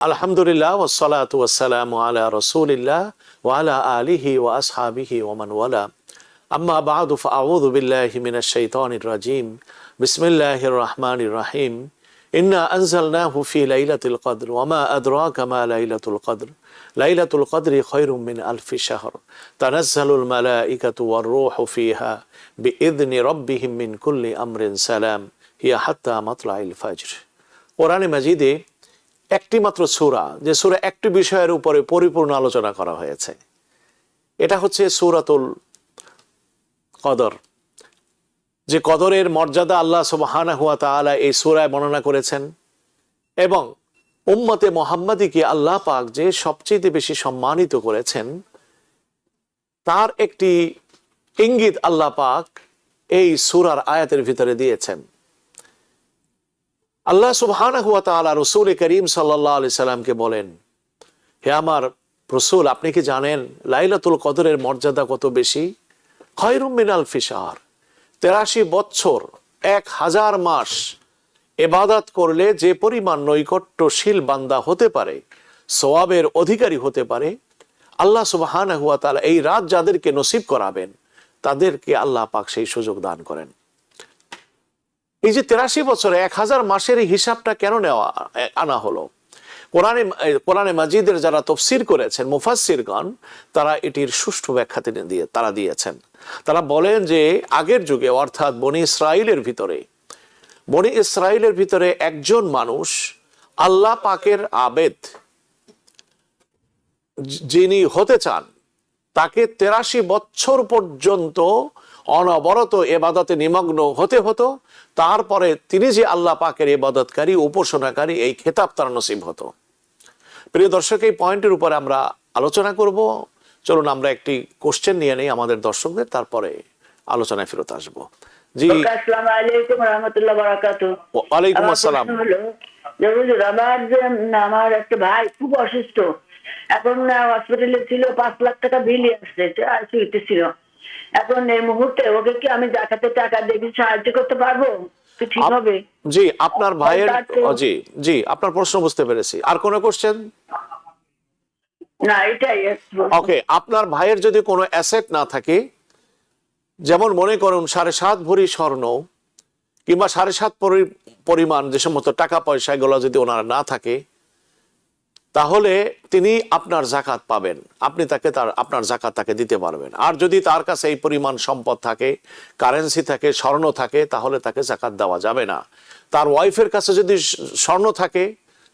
আলহামদুলিল্লাহ ওয়াসসালাতু ওয়াসসালামু আলা রাসূলিল্লাহ ওয়া আলা আলিহি ওয়া আসহাবিহি ওয়া মান ওয়ালা আম্মা বা'দু ফাআউযু বিল্লাহি মিনাশ শাইতানির রাজীম বিসমিল্লাহির রাহমানির রহিম ইন্না আনজালনাহু ফি লাইলাতিল কদর ওয়া মা আদরাকা মা লাইলাতুল কদর লাইলাতুল কদরি খায়রুম মিন আলফি শাহর তানাজ্জালুল মালাইকাতু ওয়ার রূহু ফিহা বিইذনি রাব্বিহিম মিন কুল্লি আমরিন সালাম হিয়া হাত্তা মাতলাইল ফাজর। কোরআনে মাজিদে একটি মাত্র সূরা, যে সূরা একটি বিষয়ের উপরে পরিপূর্ণ আলোচনা করা হয়েছে, এটা হচ্ছে সূরাতুল কদর। যে কদরের মর্যাদা আল্লাহ সুবহানাহু ওয়া তাআলা এই সূরায় বর্ণনা করেছেন এবং উম্মতে মুহাম্মাদীকে আল্লাহ পাক যে সবচেয়ে বেশি সম্মানিত করেছেন তার একটি ইঙ্গিত আল্লাহ পাক এই সূরার আয়াতের ভিতরে দিয়েছেন। আল্লাহ সুবহানাহু ওয়া তাআলা রাসূল করিম সাল্লাল্লাহু আলাইহি সাল্লামকে বলেন, হে আমার রাসূল, আপনি কি জানেন লাইলাতুল কদরের মর্যাদা কত বেশি? খায়রুম মিন আলফি শাহর, ৮৩ বছর ১,০০০ মাস ইবাদত করলে যে পরিমাণ নৈকট্যশীল বান্দা হতে পারে, সওয়াবের অধিকারী হতে পারে, আল্লাহ সুবহানাহু ওয়া তাআলা এই রাত যাদেরকে নসিব করাবেন তাদেরকে আল্লাহ পাক সেই সুযোগ দান করেন। এই যে ৮৩ বছরে ১,০০০ মাসের এই হিসাবটা কেন আনা হলো? কোরআনে মাজিদের যারা তাফসীর করেছেন মুফাসসিরগণ, তারা এটির সুষ্ঠু ব্যাখ্যা তারা দিয়েছেন। তারা বলেন যে আগের যুগে, অর্থাৎ বনি ইসরাইলের ভিতরে একজন মানুষ আল্লাহ পাকের আবেদ যিনি হতে চান তাকে ৮৩ বছর পর্যন্ত অনবরত ইবাদতে নিমগ্ন হতে হতো। তারপরে তিনি যে আল্লাহ পাকের ইবাদতকারী, উপাসনাকারী, এই খেতাব তার নসিব হতো। প্রিয় দর্শক, এই পয়েন্টের উপরে আমরা আলোচনা করব। চলুন আমরা একটি কোশ্চেন নিয়ে নেই আমাদের দর্শকদের, তারপরে আলোচনায় ফেরত আসব। জি, আসসালামু আলাইকুম ওয়া রাহমাতুল্লাহি ওয়া বারাকাতুহু। ওয়ালাইকুম আসসালাম। আমার একটা ভাই খুব অসুস্থ, এখন হসপিটালে ছিল, ৫ লাখ টাকা বিল আসছে, আইসিইউতে ছিল। এখন এই মুহূর্তে ওকে কি আমি জাকাতে টাকা দিয়ে সাহায্য করতে পারবো? ঠিক হবে? জি, আপনার ভাইয়ের জি আপনার প্রশ্ন বুঝতে পেরেছি। আর কোনো কোশ্চেন? না, এটাই। ওকে, আপনার ভাইয়ের যদি কোনো অ্যাসেট না থাকে, যেমন মনে করুন ৭.৫ ভরি স্বর্ণ কিংবা ৭.৫ পরিমাণ যে সমস্ত টাকা পয়সা, এগুলো যদি ওনার না থাকে, তাহলে তিনি আপনার জাকাত পাবেন। আপনি আপনার জাকাত তাকে দিতে পারবেন। আর যদি তার কাছে এই পরিমাণ সম্পদ থাকে, কারেন্সি থাকে, স্বর্ণ থাকে, তাহলে তাকে জাকাত দেওয়া যাবে না। তার ওয়াইফের কাছে যদি স্বর্ণ থাকে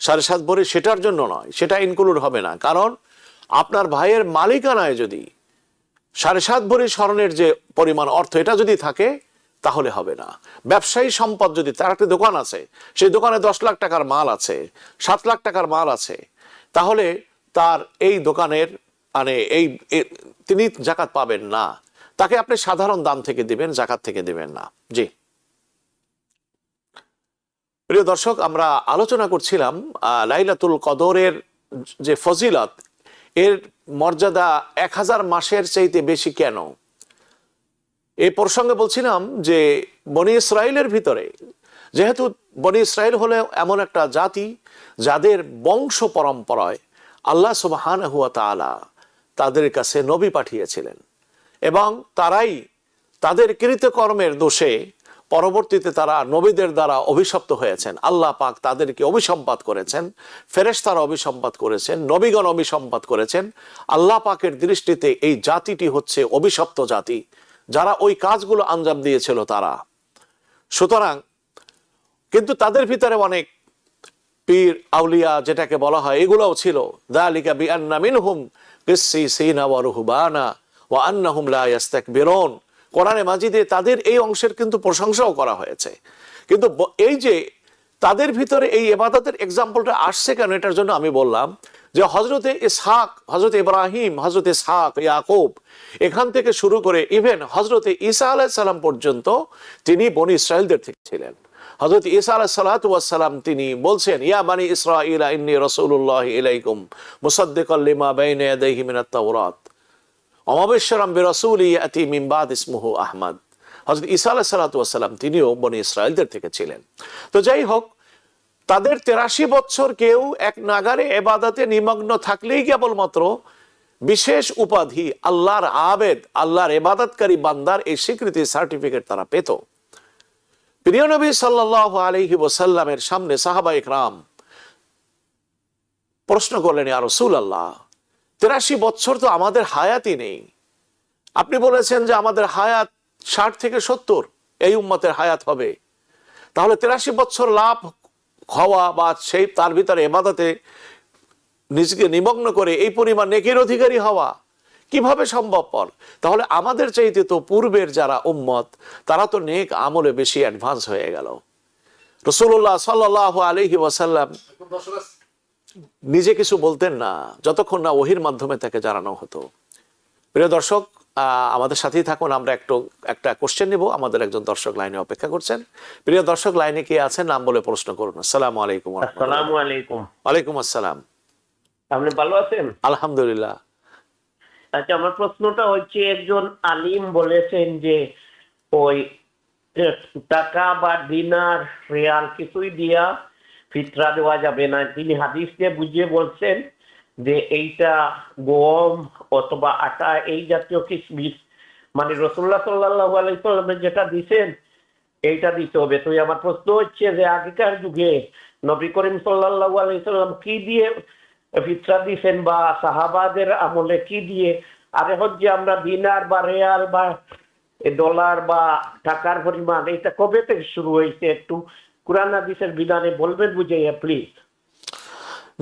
৭.৫ ভরি, সেটার জন্য নয়, সেটা ইনক্লুড হবে না। কারণ আপনার ভাইয়ের মালিকানায় যদি ৭.৫ ভরি স্বর্ণের যে পরিমাণ অর্থ, এটা যদি থাকে তাহলে হবে না। ব্যবসায়ী সম্পদ, যদি তার একটা দোকান আছে, সেই দোকানে ১০ লাখ টাকার মাল আছে, ৭ লাখ টাকার মাল আছে, তাহলে তার এই দোকানের তিনি জাকাত পাবেন না। তাকে আপনি সাধারণ দাম থেকে দিবেন, জাকাত থেকে দিবেন না। জি, প্রিয় দর্শক, আমরা আলোচনা করছিলাম লাইলাতুল কদরের যে ফজিলত, এর মর্যাদা ১,০০০ মাসের চাইতে বেশি কেন। এই প্রসঙ্গে বলছিলাম যে বনি ইসরাইলের ভিতরে, যেহেতু বনি ইসরাইল হলো এমন একটা জাতি যাদের বংশ পরম্পরায় আল্লাহ সুবহানাহু ওয়া তাআলা তাদের কাছে নবী পাঠিয়েছিলেন এবং তারাই তাদের কৃতকর্মের দোষে পরবর্তীতে তারা নবীদের দ্বারা অভিশপ্ত হয়েছেন। আল্লাহ পাক তাদেরকে অভিসম্পাত করেছেন, ফেরেশতারা অভিসম্পাত করেছেন, নবীগণ অভিসম্পাত করেছেন। আল্লাহ পাকের দৃষ্টিতে এই জাতিটি হচ্ছে অভিশপ্ত জাতি, যারা ওই কাজগুলো আঞ্জাম দিয়েছিল তারা। সুতরাং কিন্তু তাদের ভিতরে অনেক পীর আউলিয়া, যেটাকে বলা হয়, এগুলোও ছিল। যালিকা বিআন্না মিনহুম কিসসিসিনা ওয়া রুহবানা ওয়া আন্নাহুম লা ইস্তাকবিরুন। কোরআনে মাজিদে তাদের এই অংশের কিন্তু প্রশংসাও করা হয়েছে। কিন্তু এই যে তাদের ভিতরে এই ইবাদতের এক্সাম্পলটা আসছে কেন, এটার জন্য আমি বললাম যে হযরতে ইসহাক, হযরতে ইব্রাহিম, হযরতে ইসহাক, ইয়াকুব, এখান থেকে শুরু করে ইভেন হযরতে ঈসা আলাইহিস সালাম পর্যন্ত তিনি বনি ইসরাইলদের থেকে ছিলেন। হযরত ঈসা আলাইহিস সালাতু ওয়াস সালাম তিনি বলছেন, ইয়া বানি ইসরাঈলা ইন্নী রাসূলুল্লাহি ইলাইকুম মুসাদ্দিকাল লিমা বাইনা ইয়াদাইহি মিনাত তাওরাত ওয়া মুবাশশিরাম বিরাসূলিন ইয়াতি মিন বাদ ইসমুহু আহমদ। হযরত ঈসা আলাইহিস সালাতু ওয়াস সালাম তিনিও বনি ইসরাইলদের থেকে ছিলেন। তো যাই হোক, তাদের 83 বছর কেউ এক নাগারে এবাদতে নিমগ্ন থাকলেই কেবলমাত্র বিশেষ উপাধি আল্লাহর আবেদ, আল্লাহর এবাদতকারী বান্দার এই স্বীকৃতি সার্টিফিকেট তারা পেত। প্রিয় নবী সাল্লাল্লাহু আলাইহি ওয়াসাল্লামের সামনে সাহাবায়ে কেরাম প্রশ্ন করলেন, ইয়া রাসূলুল্লাহ, 83 বছর তো আমাদের হায়াতই নেই। আপনি বলেছেন যে আমাদের হায়াত 60 থেকে 70 এই উম্মতের হায়াত হবে, তাহলে 83 বছর লাভ হওয়া বা সেই তার ভিতরে ইবাদতে নিজেকে নিমগ্ন করে এই পরিমাণ নেকির অধিকারী হওয়া কিভাবে সম্ভবপর? তাহলে আমাদের চাইতে তো পূর্বের যারা উম্মত তারা তো নেক আমলে বেশি অ্যাডভান্স হয়ে গেল। রাসূলুল্লাহ সাল্লাল্লাহু আলাইহি ওয়াসাল্লাম নিজে কিছু বলতেন না যতক্ষণ না ওহির মাধ্যমে তাকে জানানো হতো। প্রিয় দর্শক, আমাদের সাথেই থাকুন, আমরা একটা কোশ্চেন নিব। আমাদের একজন দর্শক লাইনে অপেক্ষা করছেন। প্রিয় দর্শক, লাইনে কে আছেন নাম বলে প্রশ্ন করুন। আসসালামু আলাইকুম। আসসালামু আলাইকুম। ওয়ালাইকুম আসসালাম। আপনি ভালো আছেন? আলহামদুলিল্লাহ। আচ্ছা, আমার প্রশ্নটা হচ্ছে, একজন আলিম বলেছেন যে ওই টাকা বা দিনার রিয়াল কিছুই দিয়া ফিতরা দেওয়া যাবে না। তিনি হাদিস দিয়ে বুঝিয়ে বলছেন যে এইটা গম অথবা আটা এই জাতীয় কিসমিস, মানে রাসূলুল্লাহ সাল্লাল্লাহু আলাইহি ওয়াসাল্লাম যেটা দিবেন এইটা দিতে হবে। তো আমার প্রশ্ন হচ্ছে যে আগেকার যুগে নবী করিম সাল্লাল্লাহু আলাইহি ওয়াসাল্লাম কি দিয়ে ফিতরা দিয়েছেন বা সাহাবাদের আমলে কি দিয়ে? আর এখন যে আমরা দিনার বা রিয়াল বা ডলার বা টাকার পরিমাণ এটা কবে থেকে শুরু হয়েছে, একটু কুরআন হাদিসের বিধানে বলবেন বুঝাইয়া প্লিজ।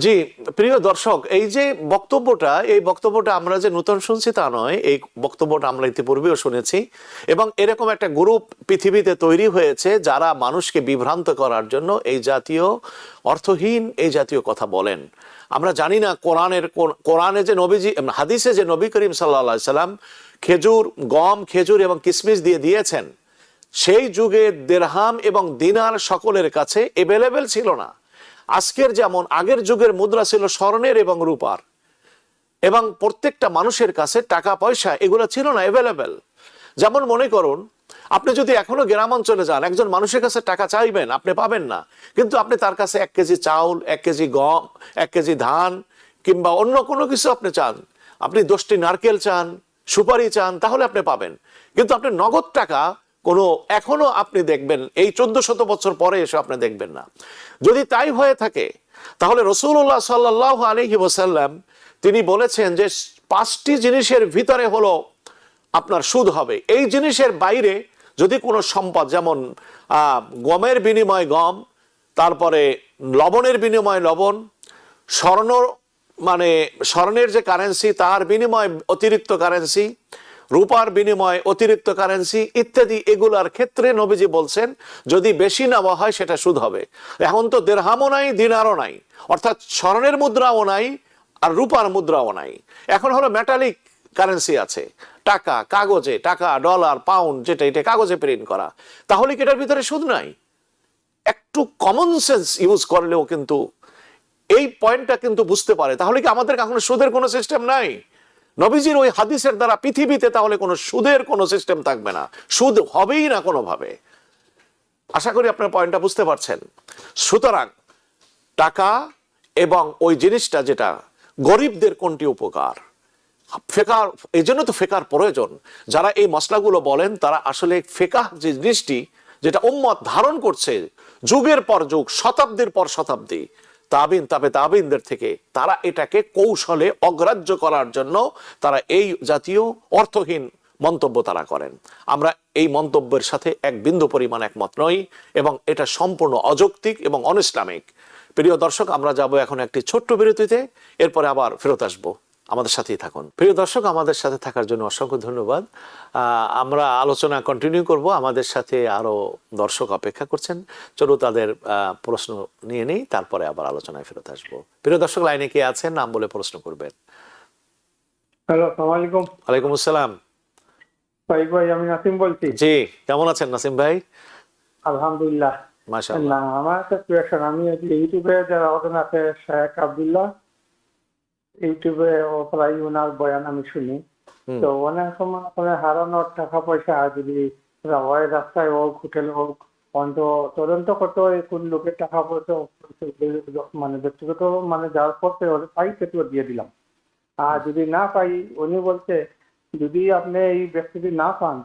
জি প্রিয় দর্শক, এই যে বক্তব্যটা, এই বক্তব্যটা আমরা যে নতুন শুনছি তা নয়। এই বক্তব্যটা আমরা ইতিপূর্বেও শুনেছি এবং এরকম একটা গ্রুপ পৃথিবীতে তৈরি হয়েছে যারা মানুষকে বিভ্রান্ত করার জন্য এই জাতীয় অর্থহীন এই জাতীয় কথা বলেন। আমরা জানি না কোরআনে যে নবীজি, হাদিসে যে নবী করিম সাল্লাল্লাহু আলাইহি সাল্লাম খেজুর, গম, খেজুর এবং কিসমিস দিয়ে দিয়েছেন, সেই যুগে দিরহাম এবং দিনার সকলের কাছে এভেলেবেল ছিল না। আজকের যেমন আগের যুগের মুদ্রা ছিল স্বর্ণের এবং রূপার, এবং প্রত্যেকটা মানুষের কাছে টাকা পয়সা এগুলো ছিল না এভেলেবেল। যেমন মনে করুন, আপনি যদি এখনো গ্রাম অঞ্চলে যান, একজন মানুষের কাছে টাকা চাইবেন, আপনি পাবেন না। কিন্তু আপনি তার কাছে 1 কেজি চাউল, 1 কেজি গম, 1 কেজি ধান কিংবা অন্য কোনো কিছু আপনি চান, আপনি 10টি নারকেল চান, সুপারি চান, তাহলে আপনি পাবেন। কিন্তু আপনি নগদ টাকা এখনো আপনি দেখবেন এই 1400 বছর পরে এসে আপনি দেখবেন না। যদি তাই হয়ে থাকে তাহলে রাসূলুল্লাহ সাল্লাল্লাহু আলাইহি ওয়াসাল্লাম তিনি বলেছেন যে 5টি জিনিসের ভিতরে হলো আপনার সুদ হবে। এই জিনিসের বাইরে যদি কোনো সম্পদ, যেমন গমের বিনিময়ে গম, তারপরে লবণের বিনিময়ে লবণ, স্বর্ণ মানে স্বর্ণের যে কারেন্সি তার বিনিময়ে অতিরিক্ত কারেন্সি, রূপার বিনিময়ে অতিরিক্ত কারেন্সি ইত্যাদি, এগুলার ক্ষেত্রে নবীজি বলছেন যদি বেশি নেওয়া হয় সেটা সুদ হবে। এখন তো দিরহামও নাই, দিনারও নাই, অর্থাৎ স্বর্ণের মুদ্রাও নাই আর রূপার মুদ্রাও নাই। এখন হলো মেটালিক কারেন্সি আছে, টাকা কাগজে, টাকা ডলার পাউন্ড যেটা এটা কাগজে প্রিন্ট করা। তাহলে কি এটার ভিতরে সুদ নাই? একটু কমন সেন্স ইউজ করলেও কিন্তু এই পয়েন্টটা কিন্তু বুঝতে পারে। তাহলে কি আমাদের এখন সুদের কোনো সিস্টেম নাই? নবীজির ওই হাদিসের দ্বারা পৃথিবীতে তাহলে কোনো সুদের কোনো সিস্টেম থাকবে না, সুদ হবেই না কোনোভাবে। আশা করি আপনার পয়েন্টটা বুঝতে পারছেন। সুতরাং টাকা এবং ওই জিনিসটা যেটা গরিবদের কোনটি উপকার, ফেকার, এই জন্য তো ফেকার প্রয়োজন। যারা এই মশলাগুলো বলেন তারা আসলে ফেকাহ যে জিনিসটি যেটা উম্মত ধারণ করছে যুগের পর যুগ, শতাব্দীর পর শতাব্দী, তাবিন তাবে তাবিনদের থেকে, তারা এটাকে কৌশলে অগ্রাহ্য করার জন্য তারা এই জাতীয় অর্থহীন মন্তব্য তারা করেন। আমরা এই মন্তব্যের সাথে এক বিন্দু পরিমাণ একমত নই এবং এটা সম্পূর্ণ অযৌক্তিক এবং অনইসলামিক। প্রিয় দর্শক, আমরা যাব এখন একটি ছোট্ট বিরতিতে, এরপরে আবার ফেরত আসবো। আমাদের সাথেই থাকুন। প্রিয় দর্শক, আমাদের সাথে থাকার জন্য অসংখ্য ধন্যবাদ। আমরা আলোচনা কন্টিনিউ করব। আমাদের সাথে আরো দর্শক অপেক্ষা করছেন। চলো তাদের প্রশ্ন নিয়ে নেই, তারপরে আবার আলোচনায় ফেরত আসবো। প্রিয় দর্শক, লাইনে কে আছেন নাম বলে প্রশ্ন করবেন। হ্যালো, আসসালামু আলাইকুম। ওয়ালাইকুম আসসালাম। ভাই আমি নাসিম বলছি। জি, কেমন আছেন নাসিম ভাই? আলহামদুলিল্লাহ। মাশাআল্লাহ। না, আমার একটা কোয়েশ্চন, আমি ইউটিউবে যারা ওখানে আছে শেখ আব্দুল্লাহ, ইউটিউবে ও প্রায় ওনার বয়ান আমি শুনি। তো অনেক সময় ওখানে হারানোর টাকা পয়সা যদি হয় রাস্তায় হোক, হোটেল হোক, অন্ত তদন্ত করতে হয় কোন লোকের টাকা পয়সা মানে ব্যক্তিগত মানে যার পথে পাই সেটু দিয়ে দিলাম। আর যদি না পাই উনি বলছে যদি আপনি এই ব্যক্তিটি না পান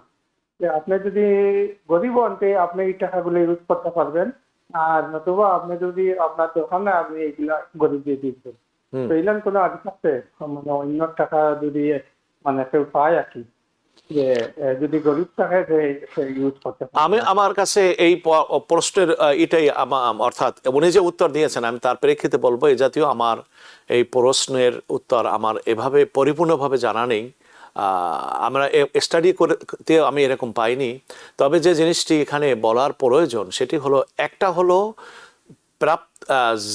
যে আপনি যদি গরিব হন তে আপনি এই টাকাগুলো ইউজ করতে পারবেন, আর নতুবা আপনি যদি আপনার দোকানে আপনি এইগুলা গরিব দিয়ে দিচ্ছেন। তো এইলাম কোনো আদেশ আছে মানে অন্য টাকা যদি মানে কেউ পায় আর কি, যে যদি গরিব থাকে সে ইউজ করতে পারে। আমার কাছে এই প্রশ্নের এটাই অর্থাৎ উনি যে উত্তর দিয়েছেন আমি তার প্রেক্ষিতে বলবো এই জাতীয় আমার এই প্রশ্নের উত্তর আমার এভাবে পরিপূর্ণভাবে জানা নেই। আমরা স্টাডি করতে আমি এরকম পাইনি। তবে যে জিনিসটি এখানে বলার প্রয়োজন সেটি হলো, একটা হলো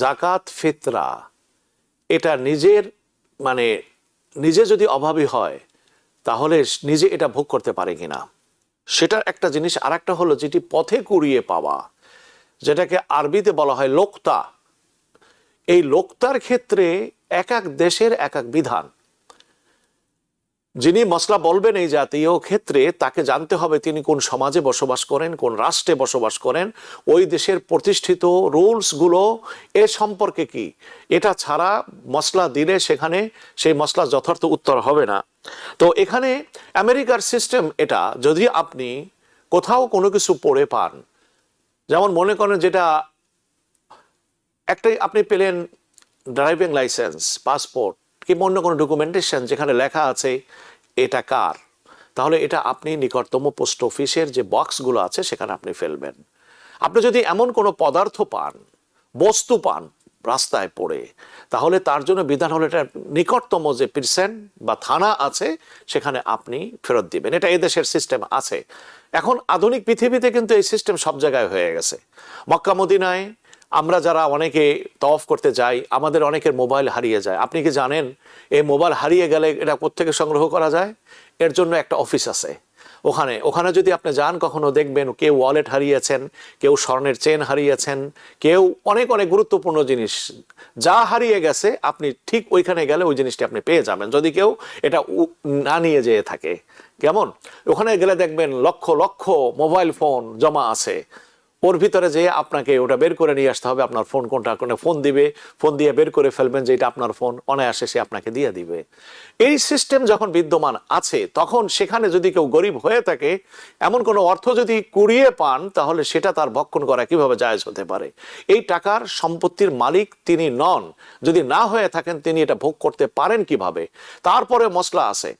জাকাত ফিতরা, এটা নিজের মানে নিজে যদি অভাবী হয় তাহলে নিজে এটা ভোগ করতে পারে কিনা সেটার একটা জিনিস। আর একটা হলো যেটি পথে কুড়িয়ে পাওয়া, যেটাকে আরবিতে বলা হয় লোকতা। এই লোকতার ক্ষেত্রে এক এক দেশের এক এক বিধান। যিনি মসলা বলবেন এই জাতীয় ক্ষেত্রে তাকে জানতে হবে তিনি কোন সমাজে বসবাস করেন, কোন রাষ্ট্রে বসবাস করেন, ওই দেশের প্রতিষ্ঠিত রুলসগুলো এ সম্পর্কে কি। এটা ছাড়া মসলা দিলে সেখানে সেই মসলা যথার্থ উত্তর হবে না। তো এখানে আমেরিকার সিস্টেম এটা, যদি আপনি কোথাও কোনো কিছু পড়ে পান, যেমন মনে করেন যেটা একটাই আপনি পেলেন ড্রাইভিং লাইসেন্স, পাসপোর্ট কিংবা অন্য কোনো ডকুমেন্টেশন যেখানে লেখা আছে এটা কার, তাহলে এটা আপনি নিকটতম পোস্ট অফিসের যে বক্সগুলো আছে সেখানে আপনি ফেলবেন। আপনি যদি এমন কোনো পদার্থ পান, বস্তু পান রাস্তায় পড়ে, তাহলে তার জন্য বিধান হলো এটা নিকটতম যে প্রিসেন্ট বা থানা আছে সেখানে আপনি ফেরত দিবেন। এটা এদেশের সিস্টেম আছে। এখন আধুনিক পৃথিবীতে কিন্তু এই সিস্টেম সব জায়গায় হয়ে গেছে। মক্কা মদিনায় আমরা যারা অনেকে তওয়াফ করতে যাই, আমাদের অনেকের মোবাইল হারিয়ে যায়। আপনি কি জানেন এই মোবাইল হারিয়ে গেলে এটা কোত্থেকে সংগ্রহ করা যায়? এর জন্য একটা অফিস আছে। ওখানে যদি আপনি যান কখনো দেখবেন কেউ ওয়ালেট হারিয়েছেন, কেউ স্বর্ণের চেন হারিয়েছেন, কেউ অনেক অনেক গুরুত্বপূর্ণ জিনিস যা হারিয়ে গেছে আপনি ঠিক ওইখানে গেলে ওই জিনিসটি আপনি পেয়ে যাবেন, যদি কেউ এটা না নিয়ে যেয়ে থাকে। কেমন ওখানে গেলে দেখবেন লক্ষ লক্ষ মোবাইল ফোন জমা আছে, ওর ভিতরে যে আপনাকে ওটা বের করে নিয়ে আসতে হবে। আপনার ফোন কোনটা, কোনো ফোন দিবে, ফোন দিয়ে বের করে ফেলবেন যে এটা আপনার ফোন, অনায়াসে সে আপনাকে দিয়ে দিবে। এই সিস্টেম যখন বিদ্যমান আছে তখন সেখানে যদি কেউ গরিব হয়ে থাকে, এমন কোনো অর্থ যদি কুড়িয়ে পান, তাহলে সেটা তার ভক্ষণ করা কিভাবে জায়েজ হতে পারে? এই টাকার সম্পত্তির মালিক তিনি নন, যদি না হয়ে থাকেন তিনি এটা ভোগ করতে পারেন কিভাবে? তারপরে মসলা আছে।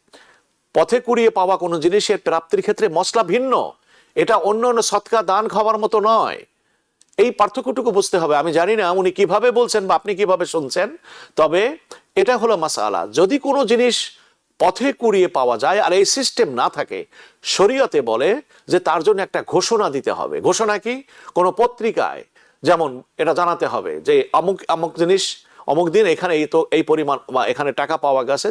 পথে কুড়িয়ে পাওয়া কোনো জিনিসের প্রাপ্তির ক্ষেত্রে মসলা ভিন্ন, এটা অন্য অন্য সৎকা দান খাওয়ার মতো নয়। এই পার্থক্যটুকু বুঝতে হবে। আমি জানি না উনি কিভাবে বলছেন বা আপনি কিভাবে শুনছেন, তবে এটা হলো মাসআলা। যদি কোনো জিনিস পথে কুড়িয়ে পাওয়া যায় আর এই সিস্টেম না থাকে, শরীয়তে বলে যে তার জন্য একটা ঘোষণা দিতে হবে। ঘোষণা কি? কোনো পত্রিকায় যেমন এটা জানাতে হবে যে অমুক অমুক জিনিস অমুক দিন এখানে এই পরিমাণ বা এখানে টাকা পাওয়া গেছে,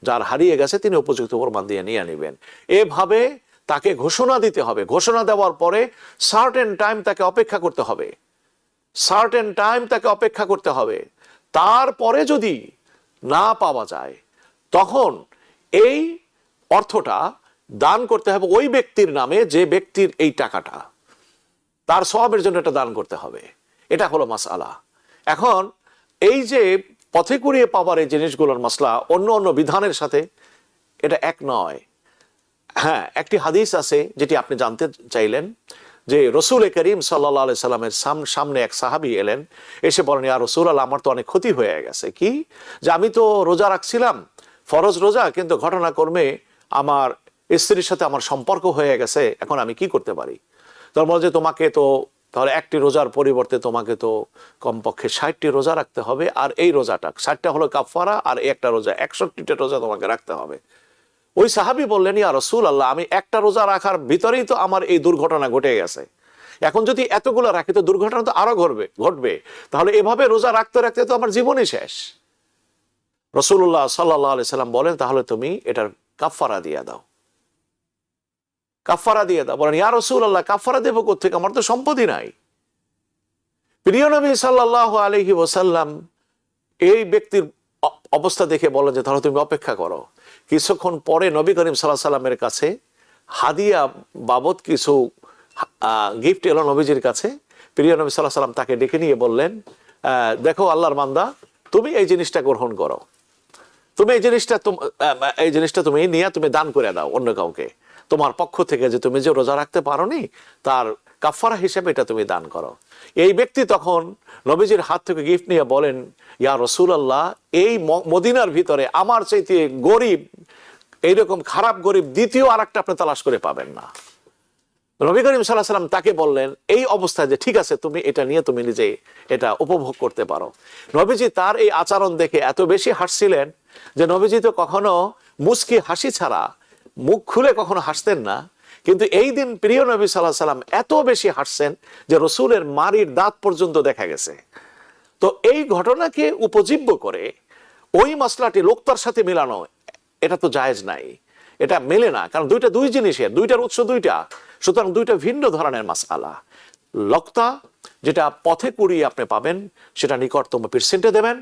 যার হারিয়ে গেছে তিনি উপযুক্ত প্রমাণ দিয়ে নিয়ে নেবেন। এভাবে তাকে ঘোষণা দিতে হবে। ঘোষণা দেওয়ার পরে সার্টেন টাইম তাকে অপেক্ষা করতে হবে, সার্টেন টাইম তাকে অপেক্ষা করতে হবে। তারপরে যদি না পাওয়া যায় তখন এই অর্থটা দান করতে হবে ওই ব্যক্তির নামে যে ব্যক্তির এই টাকাটা, তার সওয়াবের জন্য এটা দান করতে হবে। এটা হলো মাসআলা। এখন এই যে পথে কুড়িয়ে পাওয়ার এই জিনিসগুলোর মাসলা অন্য অন্য বিধানের সাথে এটা এক নয়। হ্যাঁ, একটি হাদিস আছে যেটি আপনি জানতে চাইলেন, যে রসুল করিম সাল্লাল্লাহু আলাইহি সাল্লামের সামনে এক সাহাবী এলেন, এসে বলেন, ইয়া রাসূলুল্লাহ, আমার তো অনেক ক্ষতি হয়ে গেছে। কি? যে আমি তো রোজা রাখছিলাম, ফরজ রোজা, কিন্তু ঘটনাক্রমে আমার স্ত্রীর সাথে আমার সম্পর্ক হয়ে গেছে, এখন আমি কি করতে পারি? তোর বলে যে তোমাকে তো তাহলে একটি রোজার পরিবর্তে তোমাকে তো কমপক্ষে 60টি রোজা রাখতে হবে, আর এই রোজাটা 60টা হলো কাফারা, আর একটা রোজা 61টা রোজা তোমাকে রাখতে হবে। ওই সাহাবী বললেন, ইয়া রাসূলুল্লাহ, আমি একটা রোজা রাখার ভিতরেই তো আমার এই দুর্ঘটনা ঘটে গেছে, এখন যদি এতগুলো রাখি তো দুর্ঘটনা তো আরো ঘটবে, তাহলে এভাবে রোজা রাখতে রাখতে তো আমার জীবনই শেষ। রাসূলুল্লাহ সাল্লাল্লাহু আলাইহি সাল্লাম বলেন, তাহলে তুমি এটার কাফারা দিয়ে দাও, কাফারা দিয়ে দাও। বলেন, ইয়া রাসূলুল্লাহ, কাফারা দেব কোত্থেকে? আমার তো সম্পত্তি নাই। প্রিয় নবী সাল্লাল্লাহু আলাইহি ওয়াসাল্লাম এই ব্যক্তির অবস্থা দেখে বলেন যে তাহলে তুমি অপেক্ষা করো। কিছুক্ষণ পরে নবী করিম সাল্লাল্লাহু আলাইহি সাল্লামের কাছে হাদিয়া বাবদ কিছু গিফট এলো নবীজির কাছে। প্রিয় নবী সাল্লাল্লাহু আলাইহি সাল্লাম তাকে ডেকে নিয়ে বললেন, দেখো আল্লাহর বান্দা, তুমি এই জিনিসটা গ্রহণ করো, তুমি এই জিনিসটা তুমি নিয়ে তুমি দান করে দাও অন্য কাউকে, তোমার পক্ষ থেকে যে তুমি যে রোজা রাখতে পারোনি তার কাফারা হিসেবে এটা তুমি দান করো। এই ব্যক্তি তখন নবীজির হাত থেকে গিফট নিয়ে বলেন, ইয়া রাসূলুল্লাহ, এই মদিনার ভিতরে আমার চাইতে গরিব, এইরকম খারাপ গরিব দ্বিতীয় আর একটা আপনি তালাশ করে পাবেন না। নবী করিম সাল্লাল্লাহু আলাইহি সাল্লাম তাকে বললেন এই অবস্থায় যে ঠিক আছে, তুমি এটা নিয়ে তুমি নিজে এটা উপভোগ করতে পারো। নবীজি তার এই আচরণ দেখে এত বেশি হাসছিলেন যে নবীজি তো কখনো মুস্কি হাসি ছাড়া মুখ খুলে কখনো হাসতেন না, কিন্তু এই দিন প্রিয় নবী সাল্লাল্লাহু আলাইহি সাল্লাম এত বেশি হাসছেন যে রসুলের মাড়ির দাঁত পর্যন্ত দেখা গেছে। তো এই ঘটনাকে উপজীব্য করে ওই মশলাটি লোকতার সাথে মিলানো, এটা তো জায়েজ নাই, এটা মেলে না, কারণ দুই জিনিসের দুইটার উৎস দুইটা, সুতরাং দুইটা ভিন্ন ধরনের মাসআলা। লক্তা যেটা পথে কুড়িয়ে আপনি পাবেন সেটা নিকটতম পিরসেন্টে দেবেন,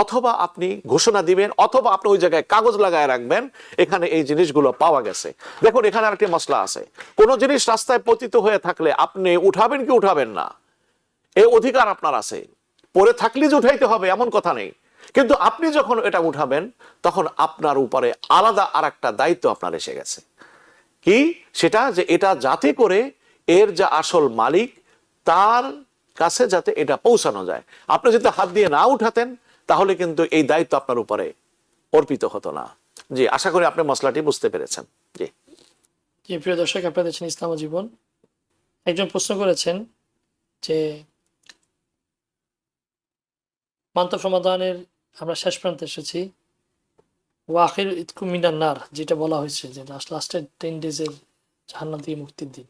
অথবা আপনি ঘোষণা দিবেন, অথবা আপনি ওই জায়গায় কাগজ লাগায় রাখবেন এখানে এই জিনিসগুলো পাওয়া গেছে। দেখুন এখানে আরেকটি মসলা আছে, কোন জিনিস রাস্তায় পতিত হয়ে থাকলে আপনি উঠাবেন কি উঠাবেন না, এই অধিকার আপনার আছে, পরে থাকলে যে উঠাইতে হবে এমন কথা নেই, কিন্তু আপনি যখন এটা উঠাবেন তখন আপনার উপরে আলাদা আর একটা দায়িত্ব আপনার এসে গেছে। কি সেটা, যে এটা যাতে করে এর যা আসল মালিক তার কাছে যাতে এটা পৌঁছানো যায়। আপনি যদি হাত দিয়ে না উঠাতেন তাহলে কিন্তু এই দায়িত্ব আপনার উপরে অর্পিত হতো না। জি, আশা করি আপনি মশলাটি বুঝতে পেরেছেন। জি জি, প্রিয় দর্শক, আপনারা দেখছেন ইসলাম ও জীবন। একজন প্রশ্ন করেছেন যে মান্তব সমাধানের আমরা শেষ প্রান্তে এসেছি, ওয়াখির ইতকুম মিনান নার, যেটা বলা হয়েছে যে লাস্টের 10 ডেজের জাহান্নাম থেকে মুক্তির দিন।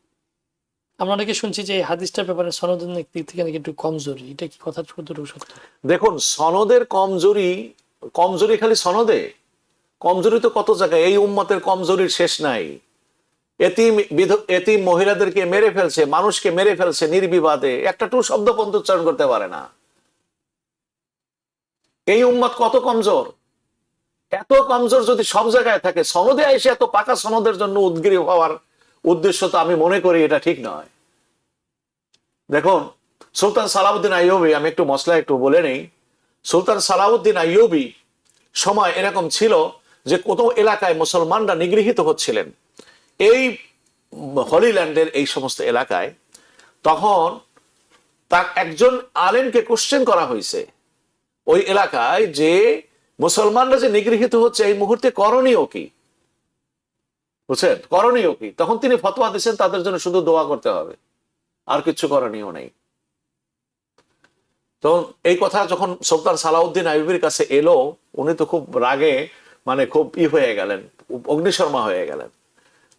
আমরা অনেকে শুনছি যে এই হাদিসটার ব্যাপারে সনদের দিক থেকে নাকি একটু কমজোরি, এটা কি কথা কতটুকু সত্য? দেখুন, সনদের কমজোরি খালি সনদে, কমজোরি তো কত জায়গায়। এই উম্মতের কমজোরির শেষ নাই। এতিম মহিলাদেরকে মেরে ফেলছে, মানুষকে মেরে ফেলছে নির্বিবাদে, একটা টু শব্দ পর্যন্ত উচ্চারণ করতে পারে না। এই উম্মত কত কমজোর। এত কমজোর যদি সব জায়গায় থাকে, সনদে এসে এত পাকা সনদের জন্য উদ্গ্রীব হওয়ার উদ্দেশ্য তো আমি মনে করি এটা ঠিক নয়। দেখুন, সুলতান সালাউদ্দিন আইয়ুবী, আমি একটু মসলা একটু বলে নেই। সুলতান সালাউদ্দিন আইয়ুবী সময় এরকম ছিল যে কত এলাকায় মুসলমানরা নিগৃহীত হচ্ছিলেন, এই হলিল্যান্ডের এই সমস্ত এলাকায়। তখন তার একজন আলেমকে কোশ্চেন করা হয়েছে ওই এলাকায় যে মুসলমানরা যে নিগৃহীত হচ্ছে এই মুহূর্তে করণীয় কি, বুঝছেন, করণীয় কি? তখন তিনি ফতোয়া দিচ্ছেন তাদের জন্য শুধু দোয়া করতে হবে, আর কিছু করণীয় নেই। তখন এই কথা যখন সুলতান সালাউদ্দিন আইয়ুবীর কাছে এলো, উনি তো খুব রাগে, মানে খুব হয়ে গেলেন, অগ্নিশর্মা হয়ে গেলেন।